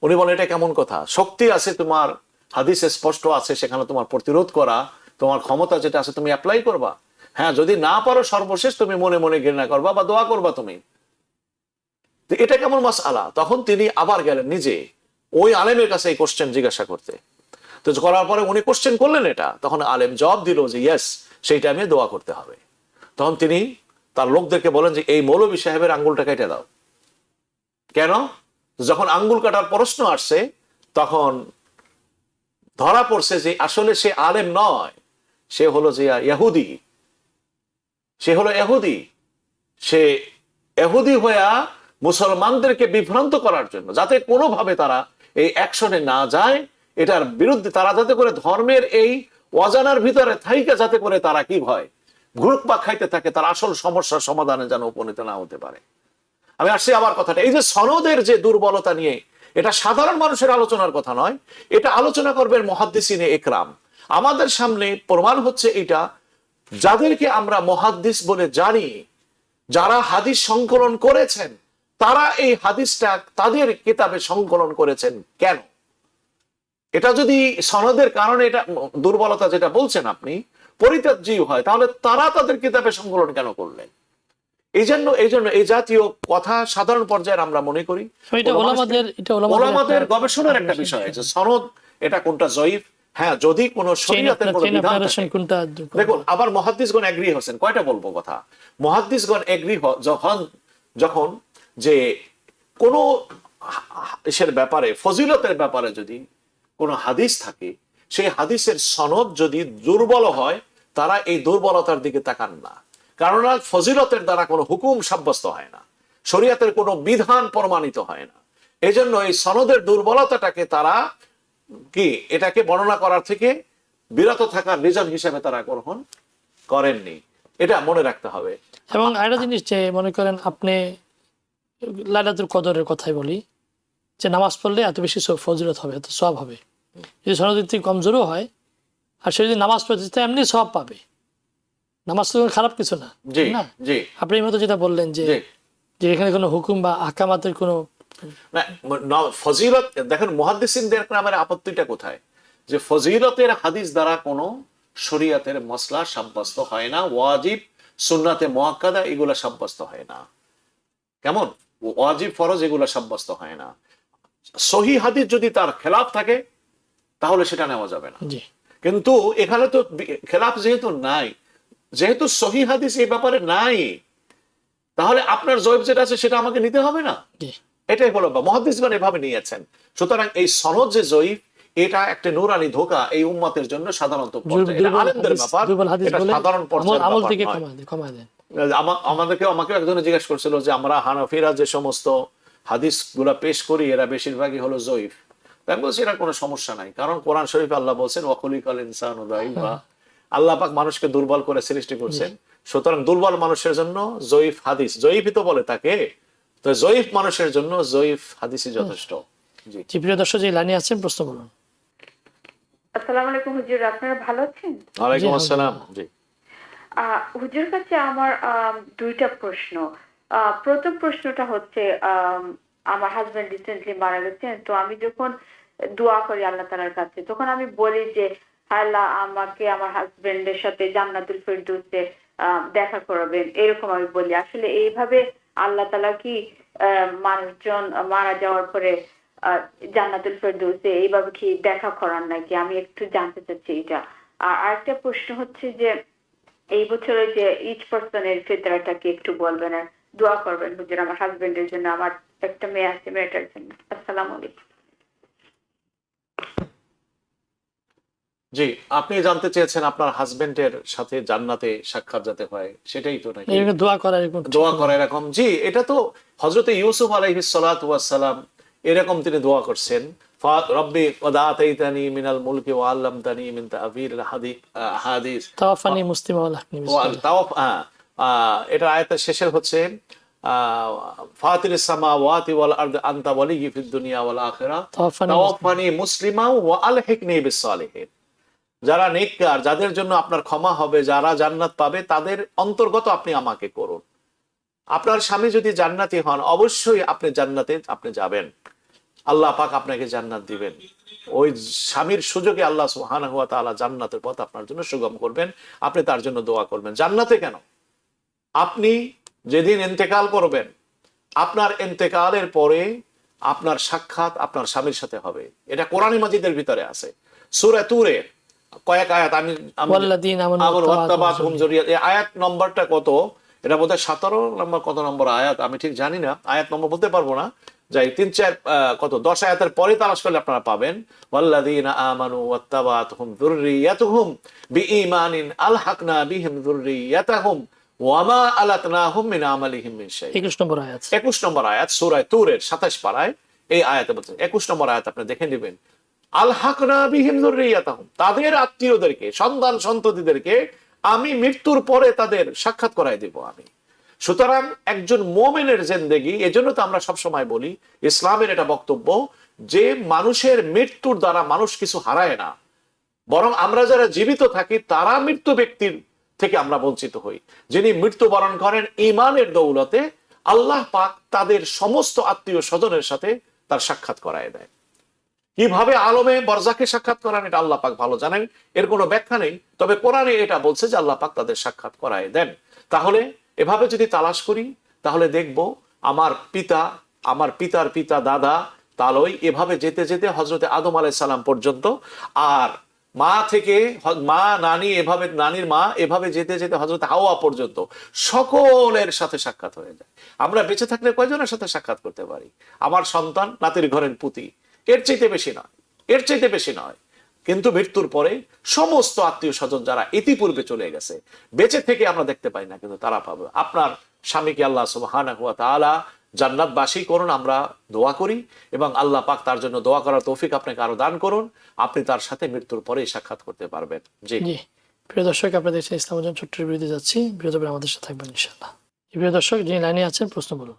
উনি বলেন এটা কেমন কথা, শক্তি আছে তোমার, হাদিসে স্পষ্ট আছে, সেখানে তোমার প্রতিরোধ করা, তোমার ক্ষমতা যেটা আছে তুমি অ্যাপ্লাই করবা। হ্যাঁ, যদি না পারো সর্বশেষ তুমি মনে মনে ঘৃণা করবা বা দোয়া করবা তুমি। এটা কেমন মাসআলা? তখন তিনি আবার গেলেন নিজে ওই আলেমের কাছে এই কোশ্চেন জিজ্ঞাসা করতে। তো করার পরে উনি কোশ্চেন করলেন এটা, তখন আলেম জবাব দিল যে ইয়েস, সেই টাইমে দোয়া করতে হবে। তখন তিনি তার লোকদেরকে বলেন যে এই মৌলভী সাহেবের আঙ্গুলটা কেটে দাও। কেন? যখন আঙ্গুল কাটার প্রশ্ন আসছে তখন ধরা পড়ছে যে আসলে সে আলেম নয়, সে হলো যে ইহুদি, সে হলো ইহুদি। সে ইহুদি হইয়া মুসলমানদেরকে বিভ্রান্ত করার জন্য, যাতে কোনোভাবে তারা এই অ্যাকশনে না যায়, এটার বিরুদ্ধে তারা যাতে করে ধর্মের এই অজানার ভিতরে থাইকা যাতে করে তারা কি হয় ঘুরপাক খাইতে থাকে, তার আসল সমস্যার সমাধানে যেন উপনীত না হতে পারে। আমি আসছি আবার কথাটা, এই যে সনদের যে দুর্বলতা নিয়ে, এটা সাধারণ মানুষের আলোচনার কথা নয়, এটা আলোচনা করবেন মুহাদ্দিসিনে ইকরাম। আমাদের সামনে প্রমাণ হচ্ছে এটা, যাদেরকে আমরা মুহাদ্দিস বলে জানি, যারা হাদিস সংকলন করেছেন, তারা এই হাদিসটা তাদের কিতাবে সংকলন করেছেন কেন? এটা যদি সনদের কারণে এটা দুর্বলতা যেটা বলছেন আপনি পরিত্যাজ্য হয়, তাহলে তারা তাদের কিতাবে সংকলন কেন করলেন? এই জন্য এই জাতীয় কথা সাধারণ পর্যায়ে আমরা মনে করি ওলামাদের গবেষণার একটা বিষয় আছে। সনদ এটা কোনটা জয়ীফ, হ্যাঁ, যদি কোন শরীয়তের কোনো বিধান থাকে। দেখুন, আবার মুহাদ্দিসগণ এগ্রি হচ্ছেন, কয়টা বলবো কথা। মুহাদ্দিসগণ এগ্রি যখন যে কোন এর ব্যাপারে, ফজিলতের ব্যাপারে যদি কোনো হাদিস থাকে, সেই হাদিসের সনদ যদি দুর্বল হয়, তারা এই দুর্বলতার দিকে তাকান না। কেননা ফজিলতের দ্বারা কোনো হুকুম সাব্যস্ত হয় না, শরীয়তের কোনো বিধান প্রমাণিত হয় না। এজন্য এই সনদের দুর্বলতাটাকে তারা এটাকে বর্ণনা করার থেকে বিরত থাকার রিজন হিসেবে তারা গ্রহণ করেননি। এটা মনে রাখতে হবে। এবং আরেকটা জিনিস, যে মনে করেন আপনি লাইলাতুল কদরের কথাই বলি, যে নামাজ পড়লে এত বেশি ফজিলত হবে, এত সওয়াব হবে। যদি সনদ থেকে কমজোরও হয়, আর সে যদি নামাজ পড়তে চায় এমনি সওয়াব পাবে। নামাজ তো খারাপ কিছু না, জি না? জি আপনি এই মতো যেটা বললেন যে জি। যে এখানে কোনো হুকুম বা আহকামাতের কোনো ফজিলত, দেখেন মুহাদ্দিসিনদের নামের আপত্তিটা কোথায়, যে ফজিলতের হাদিস দ্বারা কোনো শরীয়তের মসলা সাব্যস্ত হয় না, ওয়াজিব সুন্নাতে মুআক্কাদা এগুলা সাব্যস্ত হয় না। কেমন? ওয়াজিব ফরজ এগুলা সাব্যস্ত হয় না। সহি হাদিস যদি তার খেলাফ থাকে তাহলে সেটা নেওয়া যাবে না। জি কিন্তু এখানে তো খেলাফ যেহেতু নাই, যেহেতু সহি হাদিস এই ব্যাপারে নাই, তাহলে আপনার জয়ব যেটা আছে সেটা আমাকে নিতে হবে না। জি এটাই হলো মুহাদ্দিসগণ এভাবে নিয়েছেন। সুতরাং এই সনদ যে জয়ীফ, এটা একটা নূরানি ধোঁকা এই উম্মতের জন্য সাধারণত পর্যায়ে। এটা আলেমদের ব্যাপার, দুর্বল হাদিস এটা বলে সাধারণ পর্যায়ের আমল ব্যাপার থেকে নয়। কমায় দেন। আমাকে একজনে জিজ্ঞেস করছিল যে আমরা হানাফিরা যে সমস্ত হাদিস গুলা পেশ করি এরা বেশিরভাগই হলো জয়ীফ। তাই আমি বলছি এটা কোনো সমস্যা নাই, কারণ কোরআন শরীফে আল্লাহ বলছেন ওয়াকুলিকাল ইনসানু দাঈফা, আল্লাহ পাক মানুষকে দুর্বল করে সৃষ্টি করছেন। সুতরাং দুর্বল মানুষের জন্য জয়ীফ হাদিস, জয়ীফই তো বলে তাকে, তো জয়ীফ মানুষের জন্য জয়ীফ হাদিসই যথেষ্ট। জি জি, প্রিয় দর্শক, যে লাইনে আছেন প্রশ্ন করুন। আসসালামু আলাইকুম হুজুর, আপনারা ভালো আছেন? ওয়ালাইকুম জি, আসসালাম। জি হুজুর কাছে আমার দুইটা প্রশ্ন। প্রথম প্রশ্নটা হচ্ছে, আমার হাজবেন্ড রিসেন্টলি মারা গেছেন, তো আমি যখন দোয়া করি আল্লাহ তাআলার কাছে, তখন আমি বলি যে আল্লাহ আমাকে আমার হাজবেন্ডের সাথে জান্নাতুল ফেরদৌসে দেখা করাবেন, এরকম আমি বলি। আসলে এইভাবে আল্লাহ তাআলা কি মানুষজন মারা যাওয়ার পরে জান্নাতুল ফেরদৌসে এইভাবে কি দেখা করান নাকি? আমি একটু জানতে চাচ্ছি এটা। আর আরেকটা প্রশ্ন হচ্ছে যে এই বছরের যে ইচ পার্সনের ফিতরাটা কি একটু বলবেন, আর দোয়া করবেন হুজুর আমার হাজবেন্ডের জন্য, আমার একটা মেয়ে আছে, মেয়েটার জন্য। আসসালামু আলাইকুম। জি, আপনি জানতে চেয়েছেন আপনার হাজবেন্ডের সাথে জান্নাতে সাক্ষাৎ যাতে হয়, সেটাই তো নাকি? এরকম দোয়া করা, এরকম দোয়া করে এরকম। জি, এটা তো হযরতে ইউসুফ আলাইহিস সালাতু ওয়াস সালাম এরকম তিনি দোয়া করছেন, রব্বি কদ আতাইতানি মিনাল মুলকি ওয়া আল্লামতানি মিন তা'বিরিল হাদিস তাওয়াফানি মুসলিমা ওয়া আলহিকনি বিসসালিহিন। এটা আয়াতের শেষে হচ্ছে ফাতিরিস সামাওয়াতি ওয়াল আরদি আনতা ওয়ালিয়্যি ফিদ দুনিয়া ওয়াল আখিরাহ তাওয়াফানি মুসলিমা ওয়া আলহিকনি বিসসালিহিন। যারা নেককার, যাদের জন্য আপনার ক্ষমা হবে, যারা জান্নাত পাবে, তাদের অন্তর্গত আপনি আমাকে করুন। আপনার স্বামী যদি জান্নাতি হন, অবশ্যই আপনি জান্নাতে আপনি যাবেন, আল্লাহ পাক আপনাকে জান্নাত দিবেন। ওই স্বামীর সুযোগে আল্লাহ সুবহানাহু ওয়া তাআলা জান্নাতের পথ আপনার জন্য সুগম করবেন। আপনি তার জন্য দোয়া করবেন। জান্নাতে কেন, আপনি যেদিন ইন্তেকাল করবেন, আপনার ইন্তেকালের পরে আপনার সাক্ষাৎ আপনার স্বামীর সাথে হবে। এটা কোরআনে মাজিদের ভিতরে আছে, সূরা তুরে কয়েক আয়াত। আমি ওয়াল্লাযীনা আমানু ওয়াত্তাবাতুহুম যুররিয়াত, এই আয়াত নম্বরটা কত, এটা বোধহয় 17 নম্বর কত নম্বর আয়াত আমি ঠিক জানি না, আয়াত নম্বর বলতে পারবো না। যাই 3-4 কত 10 আয়াতের পরে তালাশ করলে আপনারা পাবেন। ওয়াল্লাযীনা আমানু ওয়াত্তাবাতুহুম যুররিয়াতুহুম বিঈমানিন আলহাকনা বিহিম যুররিয়াতাহুম ওয়া মা আলাতনাহুম মিন আমালিহিম মিন শাই। 21 নম্বর আয়াত। 21 নম্বর আয়াত সূরা তুরের 27 পারায় এই আয়াতে বলছে। 21 নম্বর আয়াত আপনি দেখে নেবেন। আলহাকনা বিহিম যুররিয়াতাহুম, তাদের আত্মীয়দেরকে, সন্তান সন্ততিদেরকে আমি মৃত্যুর পরে তাদের সাক্ষাৎ করাই দেব আমি। সুতরাং একজন মুমিনের জিন্দেগি, এজন্য তো আমরা সবসময় বলি, ইসলামের এটা বক্তব্য যে মানুষের মৃত্যুর দ্বারা মানুষ কিছু হারায় না, বরং আমরা যারা জীবিত থাকি তারা মৃত্যু ব্যক্তির থেকে আমরা বঞ্চিত হই। যিনি মৃত্যুবরণ করেন ঈমানের দৌলতে, আল্লাহ পাক তাদের সমস্ত আত্মীয় স্বজনের সাথে তার সাক্ষাৎ করায় দেয়। কিভাবে আলমে বরজাকে সাক্ষাৎ করান এটা আল্লাহ পাক ভালো জানেন, এর কোনো ব্যাখ্যা নেই। তবে কোরআনে এটা বলছে যে আল্লাহ পাক তাদের সাক্ষাৎ করায় দেন। তাহলে এভাবে যদি তালাশ করি তাহলে দেখব আমার পিতা, আমার পিতার পিতা, দাদা, তালই এভাবে যেতে যেতে হযরতে আদম আলাইহিস সালাম পর্যন্ত, আর মা থেকে মা, নানি, এভাবে নানির মা, এভাবে যেতে যেতে হযরতে হাওয়া পর্যন্ত সকলের সাথে সাক্ষাৎ হয়ে যায়। আমরা বেঁচে থাকলে কয়জনের সাথে সাক্ষাৎ করতে পারি? আমার সন্তান, নাতির ঘরের পুতি, এর চাইতে বেশি নয়। এর চাইতে বেশি নয়। কিন্তু মৃত্যুর পরে সমস্ত আত্মীয় স্বজন যারা ইতিপূর্বে চলে গেছে, বেঁচে থেকে আমরা দেখতে পাই না, কিন্তু তারা পাবে। আপনার স্বামীকে আল্লাহ সুবহানাহু ওয়া তাআলা জান্নাতবাসী করুন, আমরা দোয়া করি, এবং আল্লাহ পাক তার জন্য দোয়া করার তৌফিক আপনাকে আরো দান করুন, আপনি তার সাথে মৃত্যুর পরে সাক্ষাৎ করতে পারবেন। জি জি, প্রিয় দর্শক, আপনারা দেখছেন ইসলাম ছোট্ট বিরতি যাচ্ছি, বিরতি পরে আমাদের সাথে থাকবেন ইনশাআল্লাহ। প্রিয় দর্শক, যিনি লাইনে আছেন প্রশ্ন বলুন।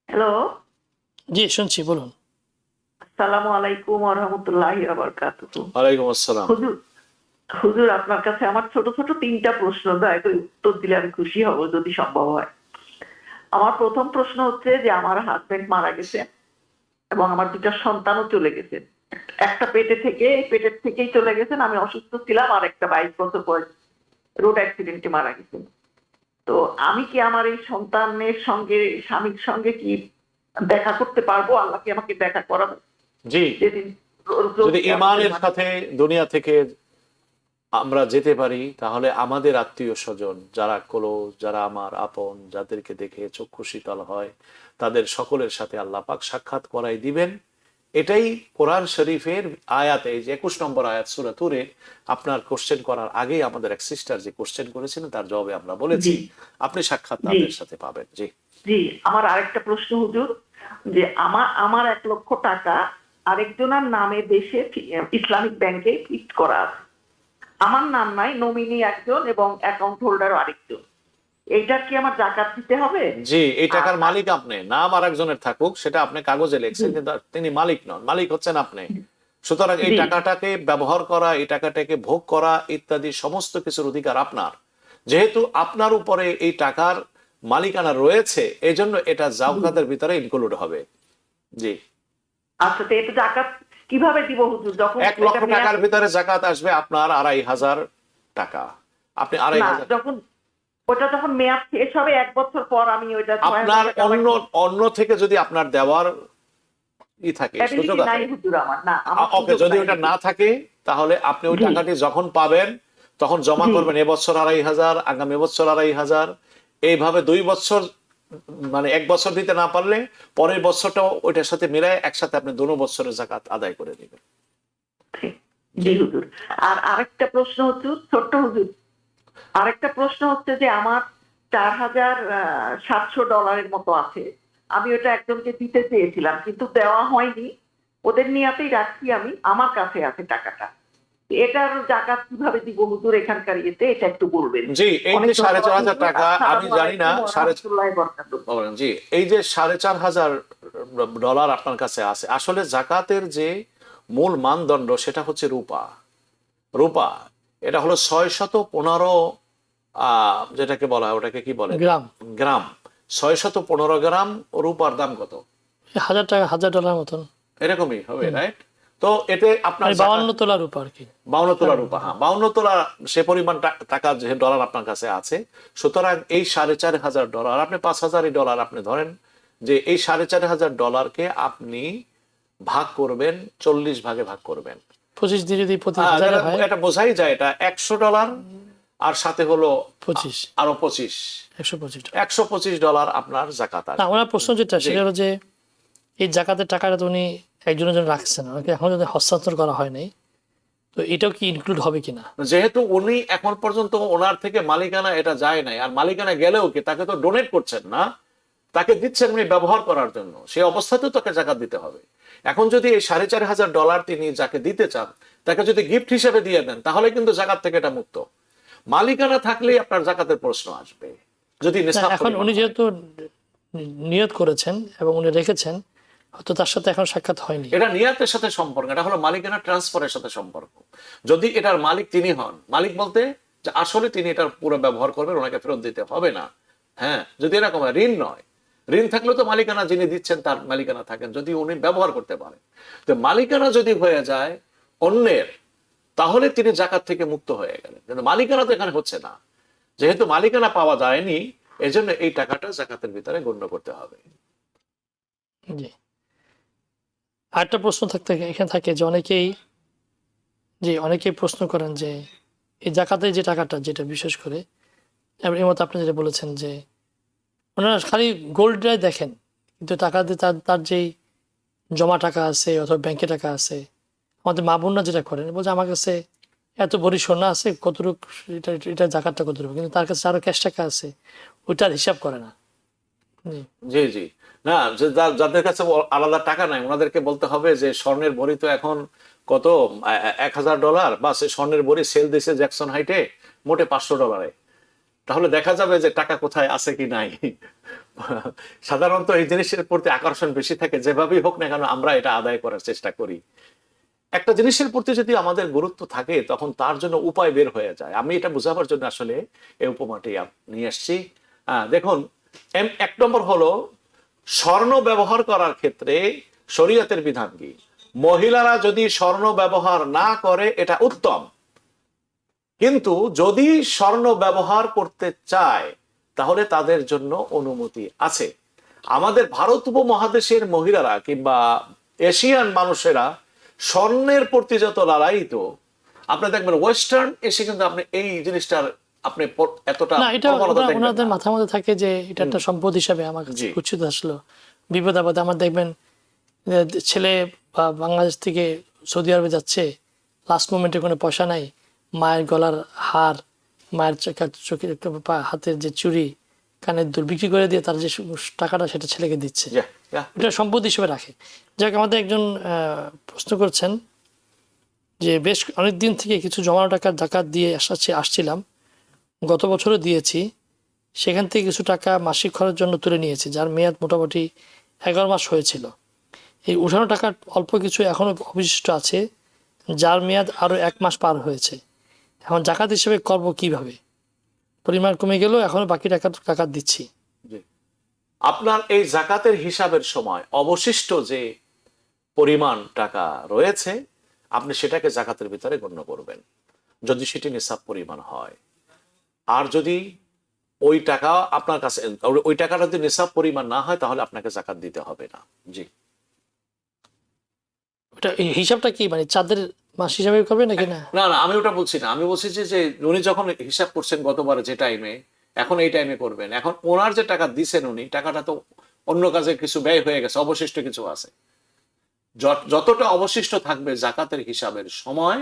হ্যালো, জি শুনছি, বলুন। আসসালামু আলাইকুম ওয়া রাহমাতুল্লাহি ওয়া বারাকাতুহু। ওয়ালাইকুম আসসালাম। হুজুর, আপনার কাছে আমার ছোট ছোট 3টা প্রশ্ন, দয়া করে উত্তর দিলে আমি খুশি হব যদি সম্ভব হয়। আমার প্রথম প্রশ্ন হচ্ছে যে আমার হাজবেন্ড মারা গেছে এবং আমার 2টা সন্তানও চলে গেছে। একটা পেটের থেকেই চলে গেছেন, আমি অসুস্থ ছিলাম, আর একটা 22 বছর বয়স রোড অ্যাক্সিডেন্টে মারা গেছেন। তো আমি কি আমার এই সন্তানের সঙ্গে, স্বামীর সঙ্গে কি দেখা করতে পারবো? আল্লাহ কি আমাকে দেখা করাবে জি, যেদিন যদি ইমানের সাথে দুনিয়া থেকে আমরা যেতে পারি, তাহলে আমাদের আত্মীয় স্বজন যারা ক্লোজ, যারা আমার আপন, যাদেরকে দেখে চক্ষু শীতল হয়, তাদের সকলের সাথে আল্লাহ পাক সাক্ষাৎ করাই দিবেন। এটাই কোরআন শরীফের আয়াতে, এই যে 21 নম্বর আয়াত সূরা তুরে, আপনার কোশ্চেন করার আগেই আমাদের এক সিস্টার যে কোশ্চেন করেছিলেন তার জবাবে আমরা বলেছি আপনি সাক্ষাৎ তাদের সাথে পাবেন। জি জি, আমার আরেকটা প্রশ্ন হুজুর, যে আমার 1 লক্ষ টাকা আরেকজনের নামে দেশে ইসলামিক ব্যাংকে ফিক্সড করা আছে। আমার নাম নাই, নমিনি একজন এবং অ্যাকাউন্ট হোল্ডারও আরেকজন। এইটার কি আমার জাকাত দিতে হবে? জি, এই টাকার মালিক আপনি, নাম আর একজনের থাকুক, সেটা আপনি কাগজে লিখছেন, কিন্তু তিনি মালিক নন, মালিক হচ্ছেন আপনি। সুতরাং এই টাকাটাকে ব্যবহার করা, এই টাকাটাকে ভোগ করা ইত্যাদি সমস্ত কিছুর অধিকার আপনার। যেহেতু আপনার উপরে এই টাকার মালিকানা রয়েছে, এই জন্য এটা জাকাতের ভিতরে ইনক্লুড হবে। জি, আচ্ছা, তো এটা জাকাত কিভাবে দিব হুজুর? যখন 1 লক্ষ টাকার ভিতরে জাকাত আসবে আপনার 2,500 টাকা। আপনি 2,500, যখন মেয়াদ শেষ হবে 1 বছর পর আমি ওইটা আপনার অন্য থেকে যদি আপনার দেওয়ার থাকে, সুযোগ নাই আছে, হুজুর আমার না। ওকে, যদি ওটা না থাকে তাহলে আপনি ওই টাকাটি যখন পাবেন তখন জমা করবেন। এবছর 2,500, আগামী বছর 2,500, এইভাবে 2 বছর, মানে 1 বছর দিতে না পারলে পরের বছরটাও ওইটার সাথে মিলায় একসাথে আপনি 2 বছরের জাকাত আদায় করে দিবেন। জি হুজুর। আর আরেকটা প্রশ্ন হচ্ছে, ছোট্ট হুজুর, আরেকটা প্রশ্ন হচ্ছে যে আমার $4,700 মতো আছে। আমি ওটা একজনকে দিতে চেয়েছিলাম কিন্তু দেওয়া হয়নি, ওদের নিয়াতেই রাখছি আমি, আমার কাছে আছে টাকাটা। এটার জাকাত কিভাবে দিব হুজুর এখানকার ইয়েতে, এটা একটু বলবেন। জি, এই যে 4,500 টাকা, আমি জানি না জি, এই যে $4,500 আপনার কাছে আছে, আসলে জাকাতের যে মূল মানদণ্ড সেটা হচ্ছে রূপা। এটা হলো 615, যেটাকে বলা হয়, ওটাকে কি বলে, গ্রাম। 615 গ্রাম রূপার দাম কত? $1,000 মতন এরকমই হবে, রাইট? তো এতে আপনার 52 তোলা রূপা আর কি, 52 তোলা রূপা, হ্যাঁ 52 তোলা সে পরিমাণ টাকা যে ডলার আপনার কাছে আছে। সুতরাং এই $4,500, আপনি $5,000 আপনি ধরেন যে এই $4,500 আপনি ভাগ করবেন, 40 ভাগে ভাগ করবেন। 25 দিয়ে যদি প্রতি 1000 হয়, এটা বোঝাই যায় এটা $100, আর সাথে হলো 25, আরো 25, $125 আপনার জাকাত আসবে। আমার প্রশ্ন যেটা সেটা হলো যে এই জাকাতের টাকাটা তো উনি একজনের জন্য রাখছেন, ওনাকে এখন যদি হস্তান্তর করা হয় নাই, তো এটাও কি ইনক্লুড হবে কিনা? যেহেতু উনি এখন পর্যন্ত ওনার থেকে মালিকানা এটা যায় নাই, আর মালিকানা গেলেও কি তাকে তো ডোনেট করছেন না, তাকে দিচ্ছেন উনি ব্যবহার করার জন্য, সেই অবস্থাতেও তাকে জাকাত দিতে হবে। এখন যদি এই $4,500 তিনি যাকে দিতে চান তাকে যদি গিফট হিসেবে দিয়ে দেন, তাহলে কিন্তু জাকাত থেকে এটা মুক্ত। মালিকানা থাকলেই আপনার জাকাতের প্রশ্ন আসবে। যদি এখন উনি যেহেতু নিয়ত করেছেন এবং উনি রেখেছেন, হয়তো তার সাথে এখন সাক্ষাৎ হয়নি, এটা নিয়াতের সাথে সম্পর্ক, এটা হলো মালিকানা ট্রান্সফারের সাথে সম্পর্ক। যদি এটার মালিক তিনি হন, মালিক বলতে যে আসলে তিনি এটার পুরো ব্যবহার করবেন, ওনাকে ফেরত দিতে হবে না। হ্যাঁ, যদি এরকম ঋণ নয়, ঋণ থাকলে তো মালিকানা যিনি দিচ্ছেন তার মালিকানা থাকেন, যদি উনি ব্যবহার করতে পারেন। তো মালিকানা যদি হয়ে যায় অন্যের, তাহলে তিনি জাকাত থেকে মুক্ত হয়ে গেলেন, কিন্তু মালিকানা তো এখানে হচ্ছে না। যেহেতু মালিকানা পাওয়া যায়নি, এজন্য এই টাকাটা জাকাতের ভিতরে গণ্য করতে হবে। জি, আরেকটা প্রশ্ন এখানে থাকে যে অনেকেই প্রশ্ন করেন যে এই জাকাতের যে টাকাটা, যেটা বিশেষ করে এই মতো আপনি যেটা বলেছেন যে ওনারা খালি গোল্ডটাই দেখেন, কিন্তু টাকা দিয়ে তার যেই জমা টাকা আছে অথবা ব্যাংকে টাকা আছে, আমাদের মা বোনরা যেটা করেন বলছে আমার কাছে এত ভরি সোনা আছে, কতটুক এটা জাকাতটা কতটুকু, কিন্তু তার কাছে আরো ক্যাশ টাকা আছে, ওইটার হিসাব করে না। জি জি, না যাদের কাছে আলাদা টাকা নাই ওনাদেরকে বলতে হবে যে স্বর্ণের ভরি তো এখন কত $1000, বা সে স্বর্ণের ভরি সেল দিছে জ্যাকসন হাইটে মোটে $500, তাহলে দেখা যাবে যে টাকা কোথায় আছে কি নাই। সাধারণত এই জিনিসের প্রতি আকর্ষণ বেশি থাকে, যেভাবেই হোক না কেন আমরা এটা আদায় করার চেষ্টা করি। একটা জিনিসের প্রতি যদি আমাদের গুরুত্ব থাকে তখন তার জন্য উপায় বের হয়ে যায়। আমি এটা বোঝাবার জন্য আসলে এই উপমাটি নিয়ে আসছি। দেখুন, 1 নম্বর হলো স্বর্ণ ব্যবহার করার ক্ষেত্রে শরীয়তের বিধান কি। মহিলারা যদি স্বর্ণ ব্যবহার না করে এটা উত্তম, কিন্তু যদি স্বর্ণ ব্যবহার করতে চায় তাহলে তাদের জন্য অনুমতি আছে। আমাদের ভারত উপমহাদেশের মহিলারা কিংবা এশিয়ান মানুষেরা স্বর্ণের প্রতি যত লালায়িত, আপনি দেখবেন ওয়েস্টার্ন এসে কিন্তু আপনি এই জিনিসটার আপনি এতটা না, এটা ওনাদের মাথার মধ্যে থাকে যে এটা একটা সম্পদ হিসাবে আমার কাছে উচিত আসলো। বিপদ আপদে আমার দেখবেন ছেলে বা বাংলাদেশ থেকে সৌদি আরবে যাচ্ছে, লাস্ট মোমেন্টে কোনো পয়সা নাই, মায়ের গলার হার, মায়ের চোখের হাতের যে চুড়ি, কানের দুল বিক্রি করে দিয়ে তার যে টাকাটা সেটা ছেলেকে দিচ্ছে, এটা সম্পদ হিসেবে রাখে। যাক, আমাদের একজন প্রশ্ন করছেন যে বেশ অনেক দিন থেকে কিছু জমানো টাকার জাকাত দিয়ে আসছিলাম, গত বছরও দিয়েছি, সেখান থেকে কিছু টাকা মাসিক খরচের জন্য তুলে নিয়েছি, যার মেয়াদ মোটামুটি 11 মাস হয়েছিল। এই উঠানো টাকার অল্প কিছু এখনো অবশিষ্ট আছে, যার মেয়াদ আরো 1 মাস পার হয়েছে। এখন জাকাত হিসেবে করব কিভাবে? পরিমাণ কমে গেলেও এখনো বাকি টাকা জাকাত দিচ্ছি। আপনার এই জাকাতের হিসাবের সময় অবশিষ্ট যে পরিমাণ টাকা রয়েছে আপনি সেটাকে জাকাতের ভিতরে গণ্য করবেন, যদি সেটি নিসাব পরিমাণ হয়। আর যদি ওই টাকা আপনার কাছে, ওই টাকাটা যদি নিসাব পরিমাণ না হয় তাহলে আপনাকে জাকাত দিতে হবে না। জি, ওটা হিসাবটা কি, মানে চাঁদের মাস হিসাবে করবে নাকি না? না না, আমি ওটা বলছি না। আমি বলছি যে উনি যখন হিসাব করছেন গতবারে যে টাইমে, এখন এই টাইমে করবেন। এখন ওনার যে টাকা দিছেন উনি, টাকাটা তো অন্য কাজে কিছু ব্যয় হয়ে গেছে, অবশিষ্ট কিছু আছে। যতটা অবশিষ্ট থাকবে জাকাতের হিসাবের সময়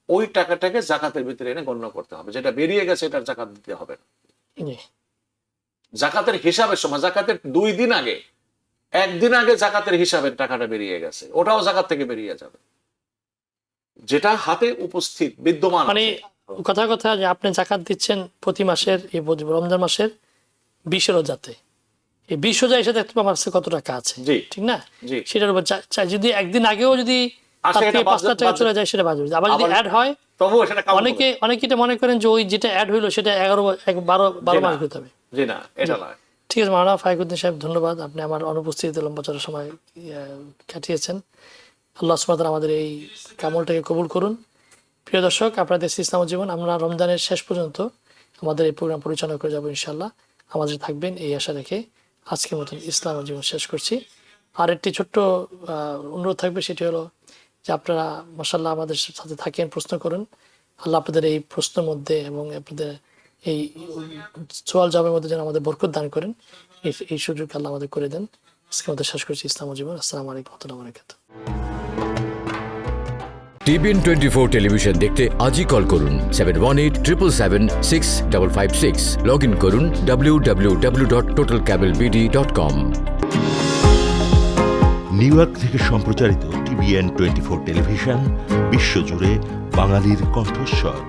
ওই টাকাটাকে জাকাতের ভিতরে এনে গণ্য করতে হবে। যেটা বেরিয়ে গেছে এটার জাকাত দিতে হবে না। জাকাতের হিসাবের সময়, জাকাতের 2 দিন আগে, 1 দিন আগে জাকাতের হিসাবের টাকাটা বেরিয়ে গেছে, ওটাও জাকাত থেকে বেরিয়ে যাবে, যেটা হাতে উপস্থিত বিদ্যমান। মানে কথা যে আপনি জাকাত দিচ্ছেন প্রতি মাসের, এই রমজান মাসের 20 রোজাতে, এই 20 রোজা এসে দেখতে আমার কাছে কত টাকা আছে, ঠিক না? সেটার উপর যদি একদিন আগেও যদি 5 লাখ টাকা চলে যায় সেটা বাজবে। আবার যদি অ্যাড হয় অনেকে এটা মনে করেন যে ওই যেটা অ্যাড হইলো সেটা 12 মাস হতে হবে। জি না, এটা নয়। ঠিক আছে মাওলানা ফাইকুদ্দিন সাহেব, ধন্যবাদ। আপনি আমার অনুপস্থিতিতে লম্বা চড়া সময় কাটিয়েছেন। আল্লাহ সুবহানাহু ওয়া তাআলা আমাদের এই কামলটাকে কবুল করুন। প্রিয় দর্শক, আপনাদের ইসলাম জীবন, আমরা রমজানের শেষ পর্যন্ত আমাদের এই প্রোগ্রাম পরিচালনা করে যাবো ইনশাআল্লাহ। আমাদের থাকবেন এই আশা রেখে আজকের মতন ইসলাম জীবন শেষ করছি। আর একটি ছোট্ট অনুরোধ থাকবে, সেটি হলো যে আপনারা মাশাআল্লাহ আমাদের সাথে থাকেন, প্রশ্ন করুন। আল্লাহ আপনাদের এই প্রশ্নের মধ্যে এবং আপনাদের এই সোয়াল জবাবের মধ্যে যেন আমাদের বরকত দান করেন, এই সুযোগ আল্লাহ আমাদের করে দেন। আজকে আমাদের শেষ করছি ইসলাম জীবন। আসসালামু আলাইকুম ওয়া রাহমাতুল্লাহি ওয়া বারাকাতুহু। TBN 24 টেলিভিশন দেখতে আজই কল করুন 7187776556। লগ ইন করুন www.totalcablebd.com। নিউ ইয়র্ক থেকে সম্প্রচারিত TBN 24 টেলিভিশন বিশ্বজুড়ে বাঙালির কণ্ঠস্বর।